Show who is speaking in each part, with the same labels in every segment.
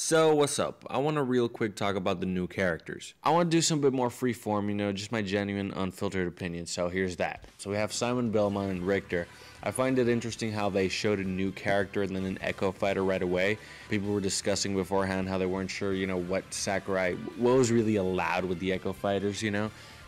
Speaker 1: So what's up? I want to real quick talk about the new characters. I want to do some bit more freeform, just my genuine, unfiltered opinion. So here's that. So we have Simon Belmont and Richter. I find it interesting how they showed a new character and then an Echo Fighter right away. People were discussing beforehand how they weren't sure, what was really allowed with the Echo Fighters,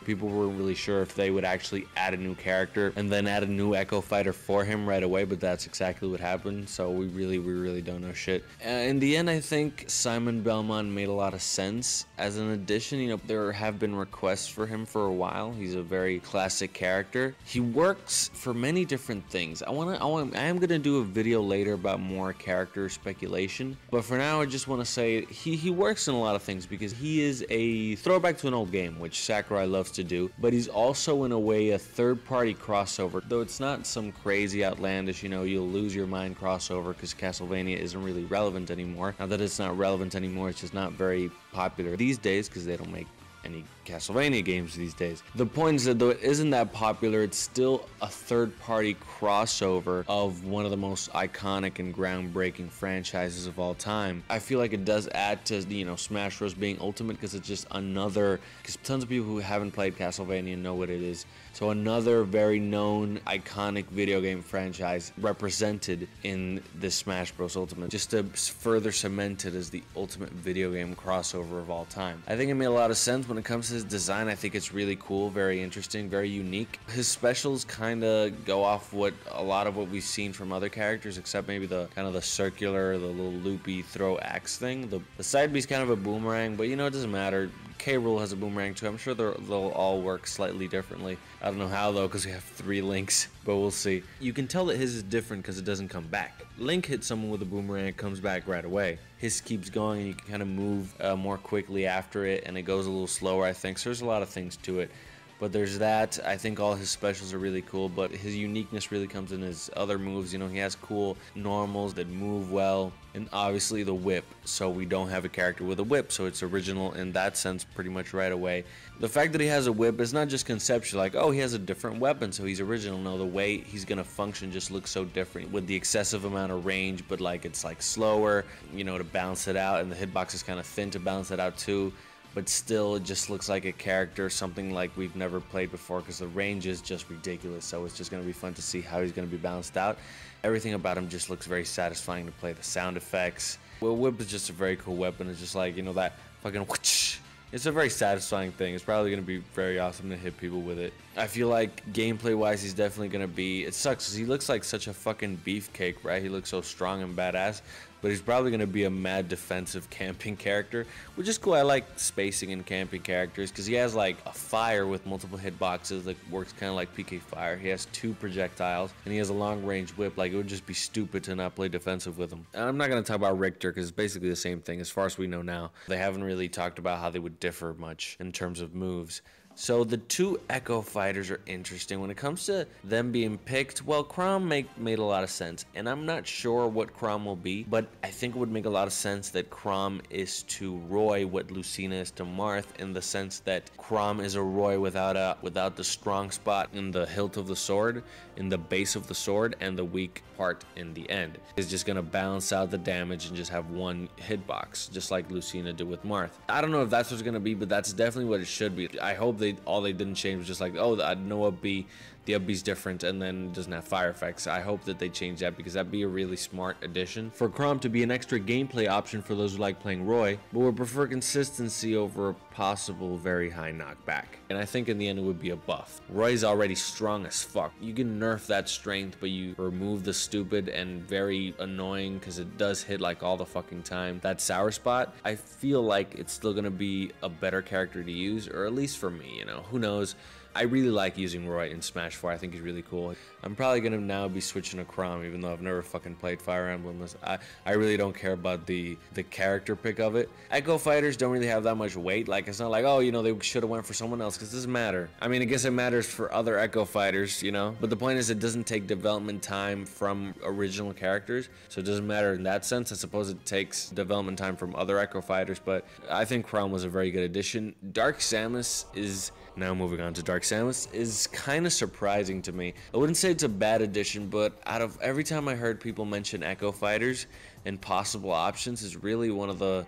Speaker 1: People weren't really sure if they would actually add a new character and then add a new Echo Fighter for him right away, but that's exactly what happened, so we really don't know shit. In the end, I think Simon Belmont made a lot of sense as an addition. There have been requests for him for a while. He's a very classic character. He works for many different things. I am gonna do a video later about more character speculation, but for now I just want to say he works in a lot of things because he is a throwback to an old game, which Sakurai loves to do, but he's also in a way a third-party crossover, though it's not some crazy outlandish, you'll lose your mind crossover because Castlevania isn't really relevant anymore. Not that it's not relevant anymore, it's just not very popular these days because they don't make any Castlevania games these days. The point is that though it isn't that popular, it's still a third-party crossover of one of the most iconic and groundbreaking franchises of all time. I feel like it does add to, Smash Bros. Being ultimate because it's just because tons of people who haven't played Castlevania know what it is. So another very known, iconic video game franchise represented in this Smash Bros. Ultimate, just to further cement it as the ultimate video game crossover of all time. I think it made a lot of sense. When it comes to his design, I think it's really cool, very interesting, very unique. His specials kind of go off a lot of what we've seen from other characters, except maybe the kind of the circular, the little loopy throw axe thing. The side B's kind of a boomerang, but it doesn't matter. K. Rool has a boomerang too. I'm sure they'll all work slightly differently. I don't know how though, because we have 3 Links, but we'll see. You can tell that his is different because it doesn't come back. Link hits someone with a boomerang, it comes back right away. His keeps going and you can kind of move more quickly after it, and it goes a little slower, I think. So there's a lot of things to it. But there's that. I think all his specials are really cool, but his uniqueness really comes in his other moves. He has cool normals that move well, and obviously the whip. So we don't have a character with a whip, so it's original in that sense pretty much right away. The fact that he has a whip is not just conceptual, like, oh, he has a different weapon, so he's original. No, the way he's gonna function just looks so different with the excessive amount of range, but it's slower, to balance it out, and the hitbox is kind of thin to balance it out too. But still, it just looks like a character, something like we've never played before, because the range is just ridiculous. So it's just going to be fun to see how he's going to be balanced out. Everything about him just looks very satisfying to play. The sound effects. Well, whip is just a very cool weapon. It's just like, that fucking whoosh. It's a very satisfying thing. It's probably going to be very awesome to hit people with it. I feel like gameplay-wise, he's definitely going to be... It sucks because he looks like such a fucking beefcake, right? He looks so strong and badass. But he's probably going to be a mad defensive camping character, which is cool. I like spacing in camping characters because he has a fire with multiple hitboxes that works kind of like PK Fire. He has 2 projectiles and he has a long range whip. It would just be stupid to not play defensive with him. And I'm not going to talk about Richter because it's basically the same thing as far as we know now. They haven't really talked about how they would differ much in terms of moves. So the 2 Echo Fighters are interesting. When it comes to them being picked, well, Chrom made a lot of sense. And I'm not sure what Chrom will be, but I think it would make a lot of sense that Chrom is to Roy what Lucina is to Marth, in the sense that Chrom is a Roy without the strong spot in the hilt of the sword, in the base of the sword, and the weak part in the end. It's just going to balance out the damage and just have 1 hitbox, just like Lucina did with Marth. I don't know if that's what's going to be, but that's definitely what it should be. I hope all they didn't change was just like, oh, no up B, the up B's different, and then it doesn't have fire effects. I hope that they change that because that'd be a really smart addition for Chrom to be an extra gameplay option for those who like playing Roy, but would prefer consistency over a possible very high knockback. And I think in the end it would be a buff. Roy's already strong as fuck. You can nerf that strength, but you remove the stupid and very annoying, because it does hit all the fucking time, that sour spot. I feel like it's still gonna be a better character to use, or at least for me, who knows. I really like using Roy in Smash 4. I think he's really cool. I'm probably going to now be switching to Chrom, even though I've never fucking played Fire Emblem. I really don't care about the character pick of it. Echo Fighters don't really have that much weight. It's not like, oh, they should have went for someone else, because it doesn't matter. I mean, I guess it matters for other Echo Fighters, But the point is, it doesn't take development time from original characters, so it doesn't matter in that sense. I suppose it takes development time from other Echo Fighters, but I think Chrom was a very good addition. Dark Samus is... Now moving on to Dark Samus is kind of surprising to me. I wouldn't say say it's a bad addition, but out of every time I heard people mention Echo Fighters and possible options, is really one of the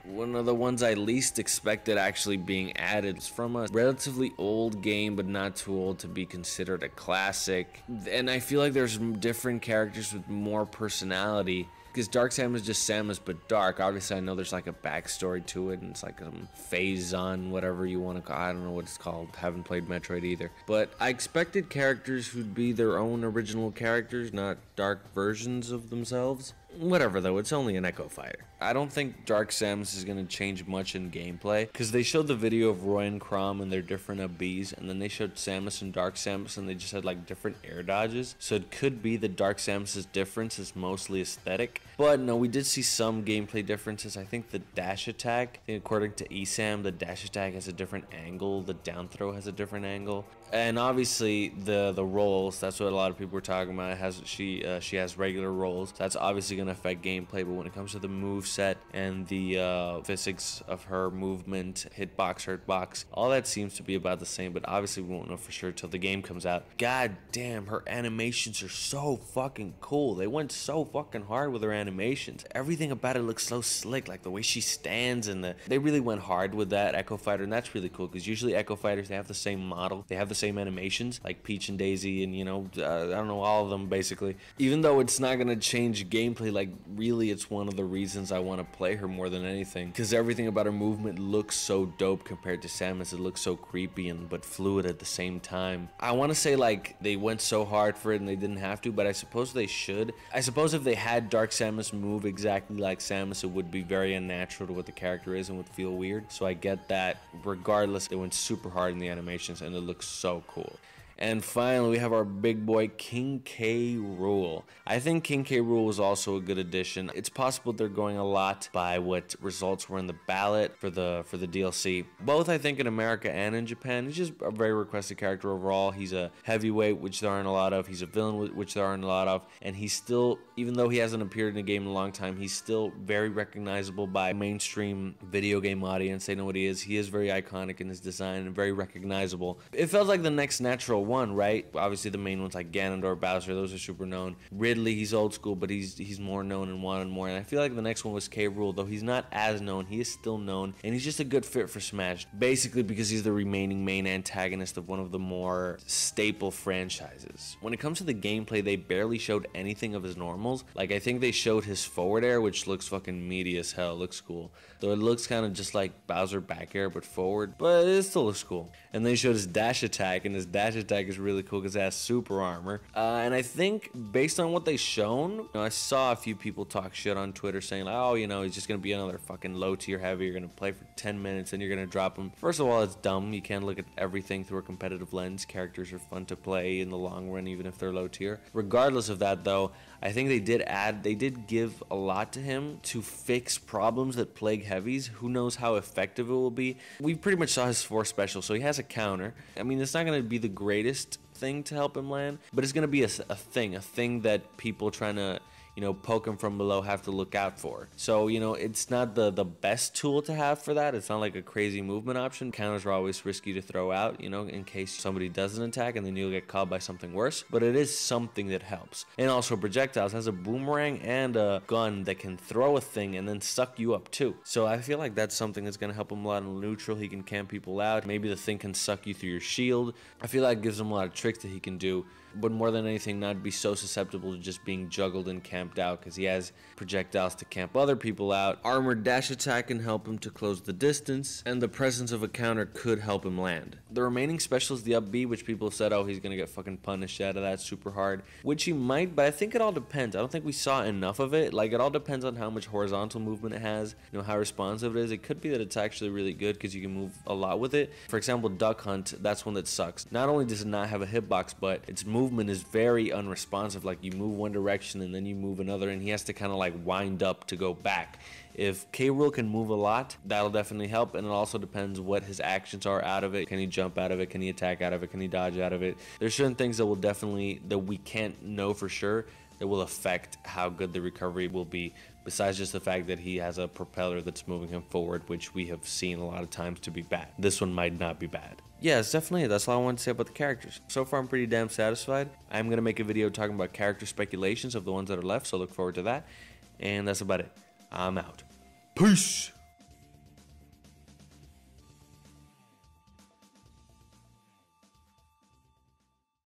Speaker 1: ones I least expected actually being added. It's from a relatively old game, but not too old to be considered a classic. And I feel like there's different characters with more personality. Because Dark Samus is just Samus, but dark. Obviously, I know there's like a backstory to it, and it's like some phase on whatever you want to call. I don't know what it's called. Haven't played Metroid either. But I expected characters who'd be their own original characters, not dark versions of themselves. Whatever though, it's only an Echo Fighter. I don't think Dark Samus is going to change much in gameplay, because they showed the video of Roy and Chrom and their different Bs, and then they showed Samus and Dark Samus, and they just had like different air dodges. So it could be that Dark Samus's difference is mostly aesthetic. But no, we did see some gameplay differences. I think the dash attack, according to ESAM, the dash attack has a different angle, the down throw has a different angle. And obviously the rolls, that's what a lot of people were talking about. She has regular rolls. So that's obviously going to affect gameplay, but when it comes to the move set and the physics of her movement, hitbox, hurtbox, all that seems to be about the same, but obviously we won't know for sure till the game comes out. God damn, her animations are so fucking cool. They went so fucking hard with her animations. Everything about it looks so slick, like the way she stands, and they really went hard with that Echo Fighter, and that's really cool, because usually Echo Fighters, they have the same model, they have the same animations, like Peach and Daisy, and I don't know, all of them basically. Even though it's not gonna change gameplay, like really it's one of the reasons I want to play her more than anything, because everything about her movement looks so dope compared to Samus. It looks so creepy but fluid at the same time. I want to say like they went so hard for it and they didn't have to, but I suppose they should. I suppose if they had Dark Samus move exactly like Samus, it would be very unnatural to what the character is and would feel weird. So I get that. Regardless, they went super hard in the animations and it looks so cool. And finally, we have our big boy, King K. Rool. I think King K. Rool was also a good addition. It's possible they're going a lot by what results were in the ballot for the DLC. Both, I think, in America and in Japan. He's just a very requested character overall. He's a heavyweight, which there aren't a lot of. He's a villain, which there aren't a lot of. And he's still, even though he hasn't appeared in a game in a long time, he's still very recognizable by mainstream video game audience. They know what he is. He is very iconic in his design and very recognizable. It felt like the next natural one, right? Obviously the main ones like Ganondorf, Bowser, those are super known. Ridley, he's old school, but he's more known and wanted more. And I feel like the next one was K. Rool, though he's not as known, he is still known, and he's just a good fit for Smash, basically because he's the remaining main antagonist of one of the more staple franchises. When it comes to the gameplay, they barely showed anything of his normals. Like, I think they showed his forward air, which looks fucking meaty as hell. It looks cool, though it looks kind of just like Bowser back air but forward, but it still looks cool. And they showed his dash attack, and his dash attack is really cool because it has super armor. And I think based on what they shown, I saw a few people talk shit on Twitter saying, like, oh, he's just gonna be another fucking low tier heavy. You're gonna play for 10 minutes and you're gonna drop him. First of all, it's dumb. You can't look at everything through a competitive lens. Characters are fun to play in the long run, even if they're low tier. Regardless of that, though, I think they did give a lot to him to fix problems that plague heavies. Who knows how effective it will be? We pretty much saw his 4 special, so he has a counter. I mean, it's not going to be the greatest thing to help him land, but it's going to be a thing that people trying to poke him from below have to look out for. So, it's not the best tool to have for that. It's not like a crazy movement option. Counters are always risky to throw out, in case somebody doesn't attack and then you'll get caught by something worse. But it is something that helps. And also projectiles has a boomerang and a gun that can throw a thing and then suck you up too. So I feel like that's something that's going to help him a lot in neutral. He can camp people out. Maybe the thing can suck you through your shield. I feel like it gives him a lot of tricks that he can do. But more than anything, not be so susceptible to just being juggled and camped out, because he has projectiles to camp other people out. Armored dash attack can help him to close the distance, and the presence of a counter could help him land. The remaining special is the up B, which people have said, oh, he's gonna get fucking punished out of that super hard, which he might, but I think it all depends. I don't think we saw enough of it. Like, it all depends on how much horizontal movement it has, how responsive it is. It could be that it's actually really good because you can move a lot with it. For example, Duck Hunt, that's one that sucks. Not only does it not have a hitbox, but its movement is very unresponsive. Like, you move one direction and then you move another, and he has to kind of like wind up to go back. If K. Rool can move a lot, that'll definitely help, and it also depends what his actions are out of it. Can he jump out of it? Can he attack out of it? Can he dodge out of it? There's certain things that we can't know for sure that will affect how good the recovery will be, besides just the fact that he has a propeller that's moving him forward, which we have seen a lot of times to be bad. This one might not be bad. yeah, it's definitely it. That's all I want to say about the characters. So far, I'm pretty damn satisfied. I'm going to make a video talking about character speculations of the ones that are left, so look forward to that. And that's about it. I'm out. Peace!